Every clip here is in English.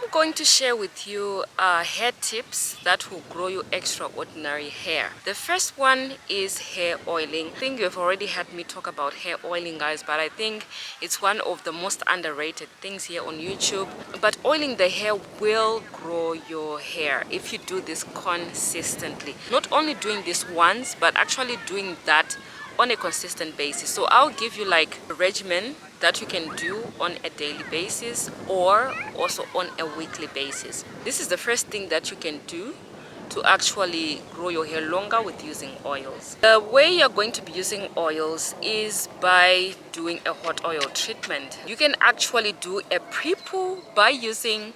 I'm going to share with you hair tips that will grow you extraordinary hair. The first one is hair oiling. I think you've already heard me talk about hair oiling, guys, but I think it's one of the most underrated things here on YouTube. But oiling the hair will grow your hair if you do this consistently. Not only doing this once, but actually doing that on a consistent basis. So I'll give you like a regimen that you can do on a daily basis or also on a weekly basis. This is the first thing that you can do to actually grow your hair longer with using oils. The way you're going to be using oils is by doing a hot oil treatment. You can actually do a pre-poo by using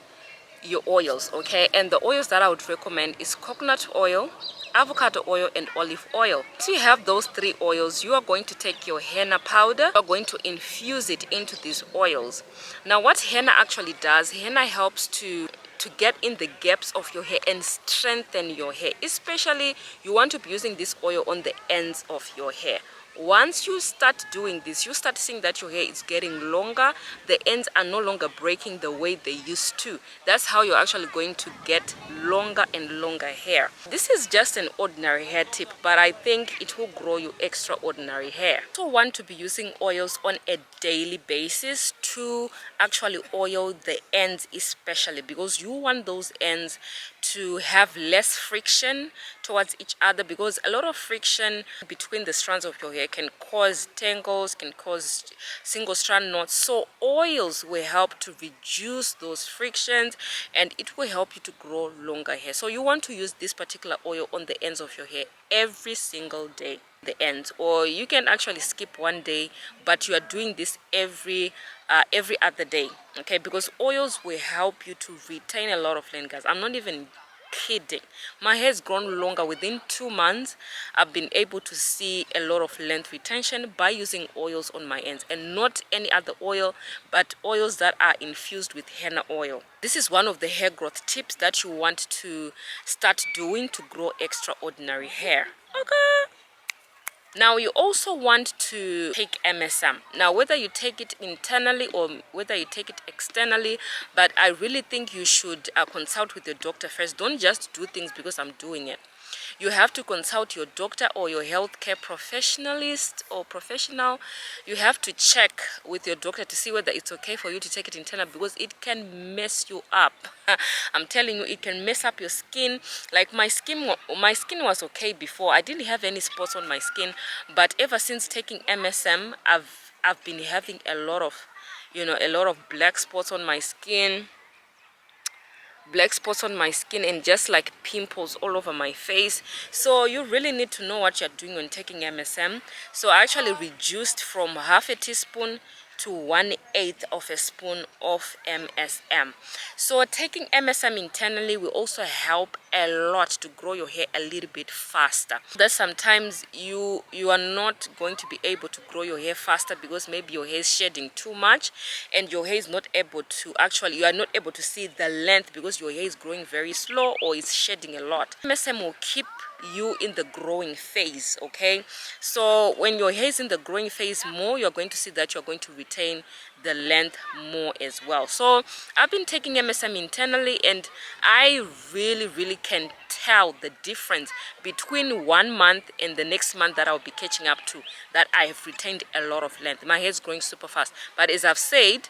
your oils, okay? And the oils that I would recommend is coconut oil, avocado oil, and olive oil. So you have those three oils. You are going to take your henna powder, you are going to infuse it into these oils. Now what henna actually does, henna helps to get in the gaps of your hair and strengthen your hair. Especially you want to be using this oil on the ends of your hair. Once you start doing this, you start seeing that your hair is getting longer. The ends are no longer breaking the way they used to. That's how you're actually going to get longer and longer hair. This is just an ordinary hair tip, but I think it will grow you extraordinary hair. You also want to be using oils on a daily basis to actually oil the ends, especially because you want those ends to have less friction towards each other, because a lot of friction between the strands of your hair can cause tangles, can cause single strand knots. So oils will help to reduce those frictions and it will help you to grow longer hair. So you want to use this particular oil on the ends of your hair every single day, the ends, or you can actually skip one day, but you are doing this every other day, okay? Because oils will help you to retain a lot of length, guys. I'm not even kidding. My hair has grown longer. Within 2 months I've been able to see a lot of length retention by using oils on my ends, and not any other oil but oils that are infused with henna oil. This is one of the hair growth tips that you want to start doing to grow extraordinary hair, okay? Now you also want to take MSM. Now whether you take it internally or whether you take it externally, but I really think you should consult with your doctor first. Don't just do things because I'm doing it. You have to consult your doctor or your healthcare professionalist or professional. You have to check with your doctor to see whether it's okay for you to take it internal, because it can mess you up. I'm telling you, it can mess up your skin. Like my skin was okay before. I didn't have any spots on my skin, but ever since taking MSM, I've been having a lot of, a lot of black spots on my skin. And just like pimples all over my face. So you really need to know what you're doing when taking MSM. So I actually reduced from half a teaspoon to 1/8 of a spoon of MSM. So taking MSM internally will also help a lot to grow your hair a little bit faster. That sometimes you are not going to be able to grow your hair faster because maybe your hair is shedding too much and your hair is not able to you are not able to see the length because your hair is growing very slow or it's shedding a lot. MSM will keep you in the growing phase, okay? So when your hair is in the growing phase more, you're going to see that you're going to retain the length more as well. So I've been taking MSM internally and I really can tell the difference between 1 month and the next month that I'll be catching up to, that I have retained a lot of length. My hair is growing super fast, but as I've said,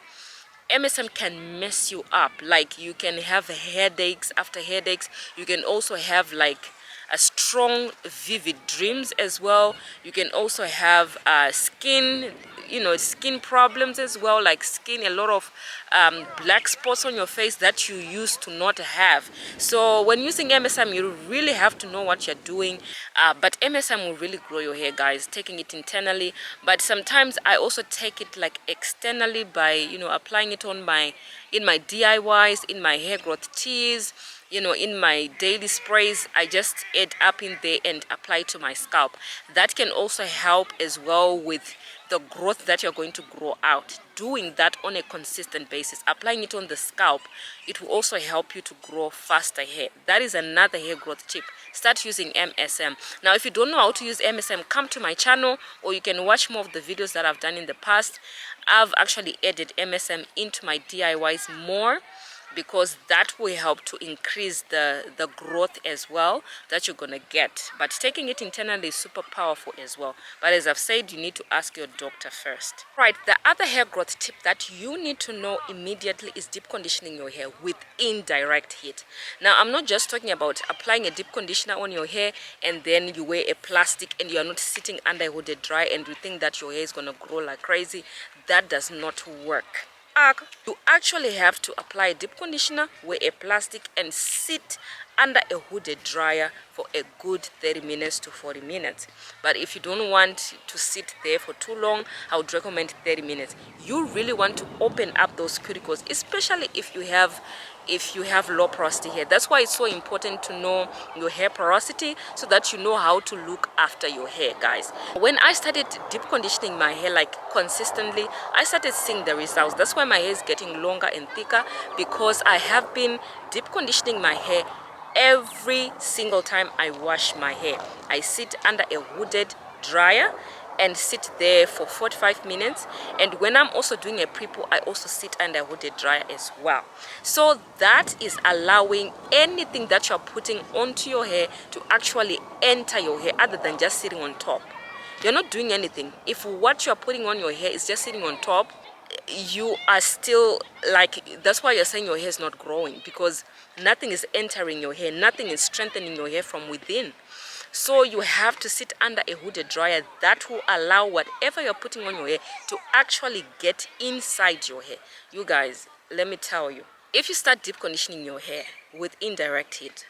MSM can mess you up. Like you can have headaches after headaches. You can also have like a strong vivid dreams as well. You can also have skin problems as well, like a lot of black spots on your face that you used to not have. So when using MSM, you really have to know what you're doing, but MSM will really grow your hair, guys, taking it internally. But sometimes I also take it like externally by applying it on in my DIYs, in my hair growth teas, in my daily sprays. I just add up in there and apply to my scalp. That can also help as well with the growth that you're going to grow out. Doing that on a consistent basis, applying it on the scalp, it will also help you to grow faster hair. That is another hair growth tip. Start using MSM. Now if you don't know how to use MSM, come to my channel or you can watch more of the videos that I've done in the past. I've actually added MSM into my DIYs more because that will help to increase the growth as well that you're gonna get. But taking it internally is super powerful as well. But as I've said, you need to ask your doctor first. Right, the other hair growth tip that you need to know immediately is deep conditioning your hair with indirect heat. Now, I'm not just talking about applying a deep conditioner on your hair and then you wear a plastic and you're not sitting under a hooded dryer and you think that your hair is gonna grow like crazy. That does not work. You actually have to apply a deep conditioner, wear a plastic, and sit under a hooded dryer for a good 30 minutes to 40 minutes. But if you don't want to sit there for too long, I would recommend 30 minutes. You really want to open up those cuticles, especially if you have low porosity hair. That's why it's so important to know your hair porosity so that you know how to look after your hair, guys. When I started deep conditioning my hair like consistently, I started seeing the results. That's why my hair is getting longer and thicker, because I have been deep conditioning my hair every single time I wash my hair. I sit under a hooded dryer and sit there for 45 minutes, and when I'm also doing a pre-poo, I also sit under a hooded dryer as well. So that is allowing anything that you're putting onto your hair to actually enter your hair other than just sitting on top. You're not doing anything. If what you're putting on your hair is just sitting on top, you are still like, that's why you're saying your hair is not growing, because nothing is entering your hair, nothing is strengthening your hair from within. So you have to sit under a hooded dryer that will allow whatever you're putting on your hair to actually get inside your hair. You guys, let me tell you, if you start deep conditioning your hair with indirect heat,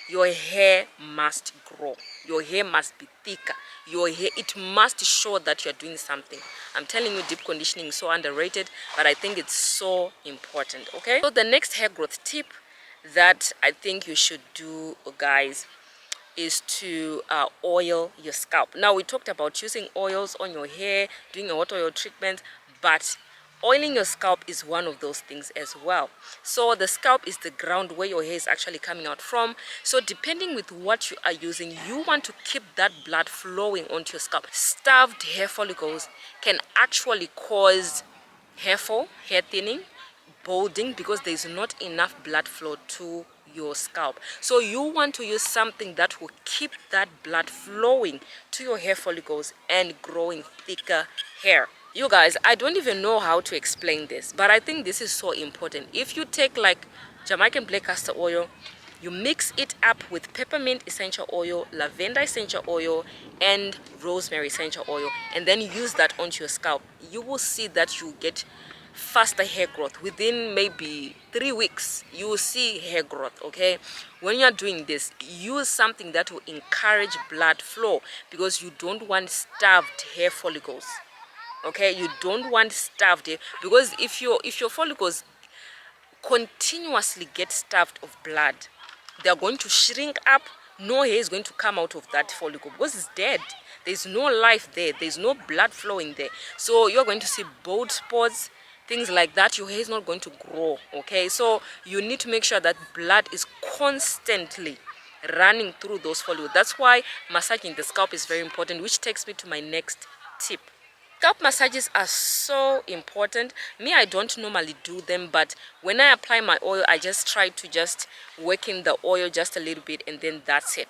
your hair must grow. Your hair must be thicker. Your hair, it must show that you're doing something. I'm telling you, deep conditioning is so underrated, but I think it's so important, okay? So the next hair growth tip that I think you should do, guys, is to oil your scalp. Now, we talked about using oils on your hair, doing a hot oil treatment, but oiling your scalp is one of those things as well. So the scalp is the ground where your hair is actually coming out from. So depending with what you are using, you want to keep that blood flowing onto your scalp. Starved hair follicles can actually cause hair fall, hair thinning, balding, because there is not enough blood flow to your scalp. So you want to use something that will keep that blood flowing to your hair follicles and growing thicker hair. You guys, I don't even know how to explain this, but I think this is so important. If you take like Jamaican black castor oil, you mix it up with peppermint essential oil, lavender essential oil, and rosemary essential oil, and then use that onto your scalp, you will see that you get faster hair growth. Within maybe 3 weeks, you will see hair growth, okay? When you're doing this, use something that will encourage blood flow, because you don't want starved hair follicles, okay? You don't want starved hair, because if your follicles continuously get starved of blood, they're going to shrink up. No hair is going to come out of that follicle because it's dead. There's no life there. There's no blood flowing there. So you're going to see bald spots, things like that. Your hair is not going to grow, okay? So you need to make sure that blood is constantly running through those follicles. That's why massaging the scalp is very important, which takes me to my next tip. Scalp massages are so important. Me, I don't normally do them, but when I apply my oil, I just try to just work in the oil just a little bit, and then that's it.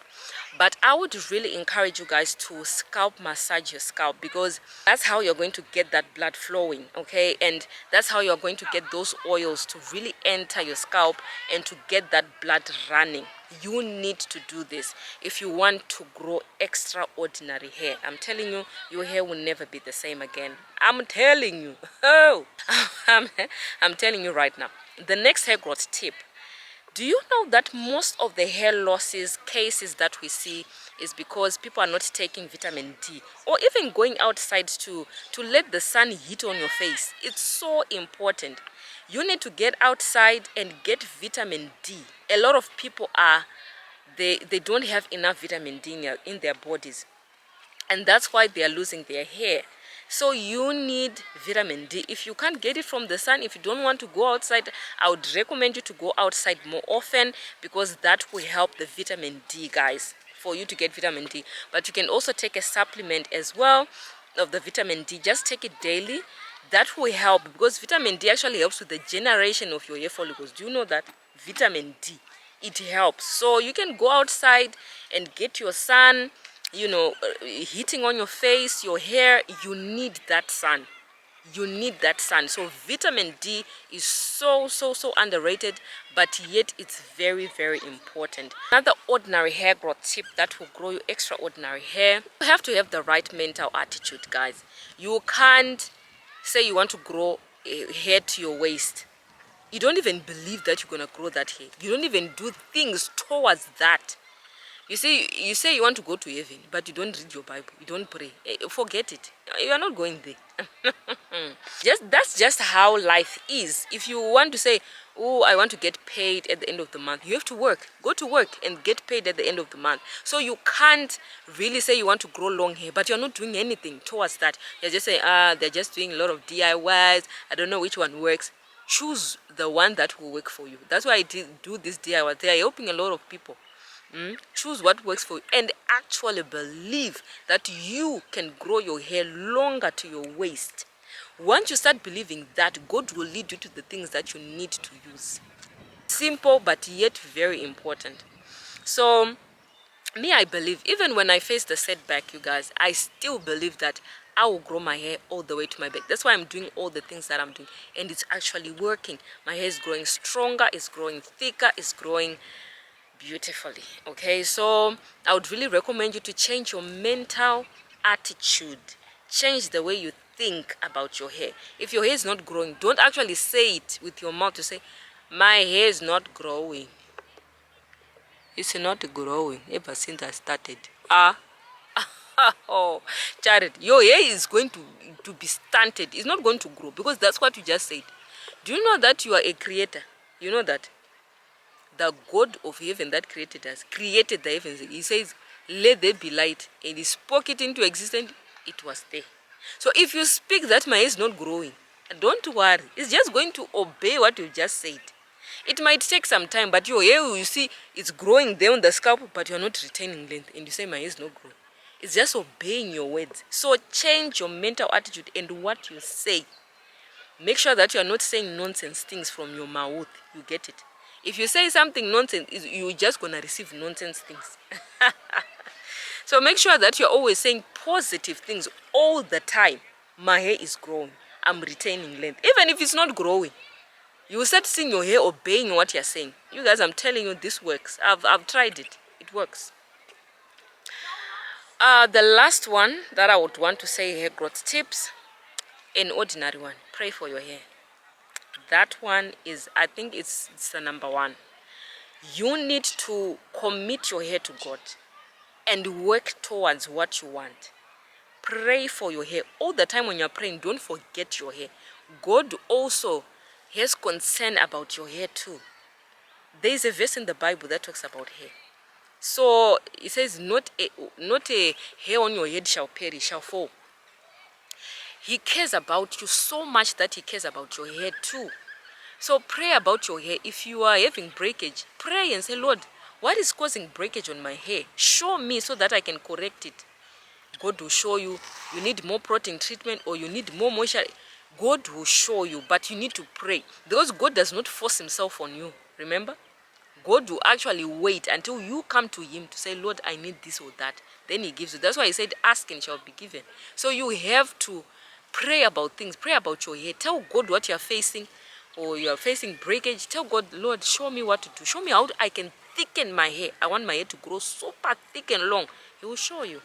But I would really encourage you guys to scalp massage your scalp, because that's how you're going to get that blood flowing, okay? And that's how you're going to get those oils to really enter your scalp and to get that blood running. You need to do this if you want to grow extraordinary hair. I'm telling you, your hair will never be the same again. I'm telling you. Oh, I'm telling you right now. The next hair growth tip. Do you know that most of the hair losses cases that we see is because people are not taking vitamin D, or even going outside to let the sun hit on your face? It's so important. You need to get outside and get vitamin D. A lot of people they don't have enough vitamin D in their bodies, and that's why they are losing their hair. So you need vitamin D. If you can't get it from the sun, if you don't want to go outside, I would recommend you to go outside more often, because that will help the vitamin D, guys, for you to get vitamin D. But you can also take a supplement as well of the vitamin D. Just take it daily. That will help, because vitamin D actually helps with the generation of your hair follicles. Do you know that? Vitamin D, it helps. So you can go outside and get your sun, hitting on your face, your hair. You need that sun. You need that sun. So vitamin D is so underrated, but yet it's very, very important. Another ordinary hair growth tip that will grow your extraordinary hair: you have to have the right mental attitude, guys. You can't say you want to grow a hair to your waist. You don't even believe that you're gonna grow that hair. You don't even do things towards that. You say you want to go to heaven, but you don't read your Bible, you don't pray. Forget it. You are not going there. That's just how life is. If you want to say, oh, I want to get paid at the end of the month, you have to work. Go to work and get paid at the end of the month. So you can't really say you want to grow long hair, but you're not doing anything towards that. You're just saying, they're just doing a lot of DIYs. I don't know which one works. Choose the one that will work for you. That's why I do this DIY. They are helping a lot of people. Choose what works for you, and actually believe that you can grow your hair longer to your waist. Once you start believing that, God will lead you to the things that you need to use. Simple, but yet very important. So me, I believe, even when I face the setback, you guys, I still believe that I will grow my hair all the way to my back. That's why I'm doing all the things that I'm doing, and it's actually working. My hair is growing stronger, it's growing thicker, it's growing beautifully. Okay, so I would really recommend you to change your mental attitude. Change the way you think about your hair. If your hair is not growing, don't actually say it with your mouth to say, my hair is not growing. It's not growing ever since I started. Oh, Jared, your hair is going to be stunted. It's not going to grow, because that's what you just said. Do you know that you are a creator? You know that the God of heaven that created us, created the heavens. He says, let there be light, and he spoke it into existence. It was there. So if you speak that my hair is not growing, don't worry. It's just going to obey what you just said. It might take some time, but your hair, you see, it's growing there on the scalp, but you're not retaining length, and you say my hair is not growing. It's just obeying your words. So change your mental attitude and what you say. Make sure that you are not saying nonsense things from your mouth. You get it? If you say something nonsense, you're just going to receive nonsense things. So make sure that you're always saying positive things all the time. My hair is growing. I'm retaining length. Even if it's not growing, you will start seeing your hair obeying what you're saying. You guys, I'm telling you, this works. I've tried it. It works. The last one that I would want to say, hair growth tips, an ordinary one. Pray for your hair. That one is, I think it's the number one. You need to commit your hair to God and work towards what you want. Pray for your hair. All the time when you're praying, don't forget your hair. God also has concern about your hair too. There is a verse in the Bible that talks about hair. So it says, not a hair on your head shall perish, shall fall. He cares about you so much that he cares about your hair too. So pray about your hair. If you are having breakage, pray and say, Lord, what is causing breakage on my hair? Show me so that I can correct it. God will show you. You need more protein treatment, or you need more moisture. God will show you, but you need to pray. Because God does not force himself on you. Remember? God will actually wait until you come to him to say, Lord, I need this or that. Then he gives you. That's why he said, ask and shall be given. So you have to pray about things. Pray about your hair. Tell God what you are facing, or you are facing breakage. Tell God, Lord, show me what to do. Show me how I can thicken my hair. I want my hair to grow super thick and long. He will show you.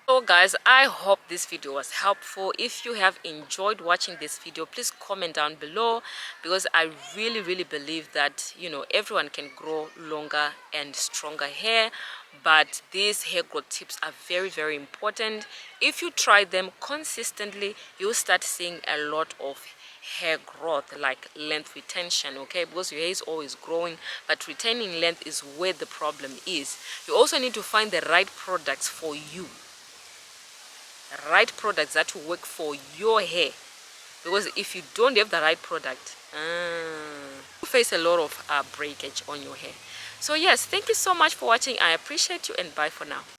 So guys, I hope this video was helpful. If you have enjoyed watching this video, please comment down below, because I really believe that, you know, everyone can grow longer and stronger hair, but these hair growth tips are very important. If you try them consistently, you'll start seeing a lot of hair growth, like length retention, okay, because your hair is always growing, but retaining length is where the problem is. You also need to find the right products for you, right products that will work for your hair, because if you don't have the right product, you face a lot of breakage on your hair. So yes, thank you so much for watching. I appreciate you, and bye for now.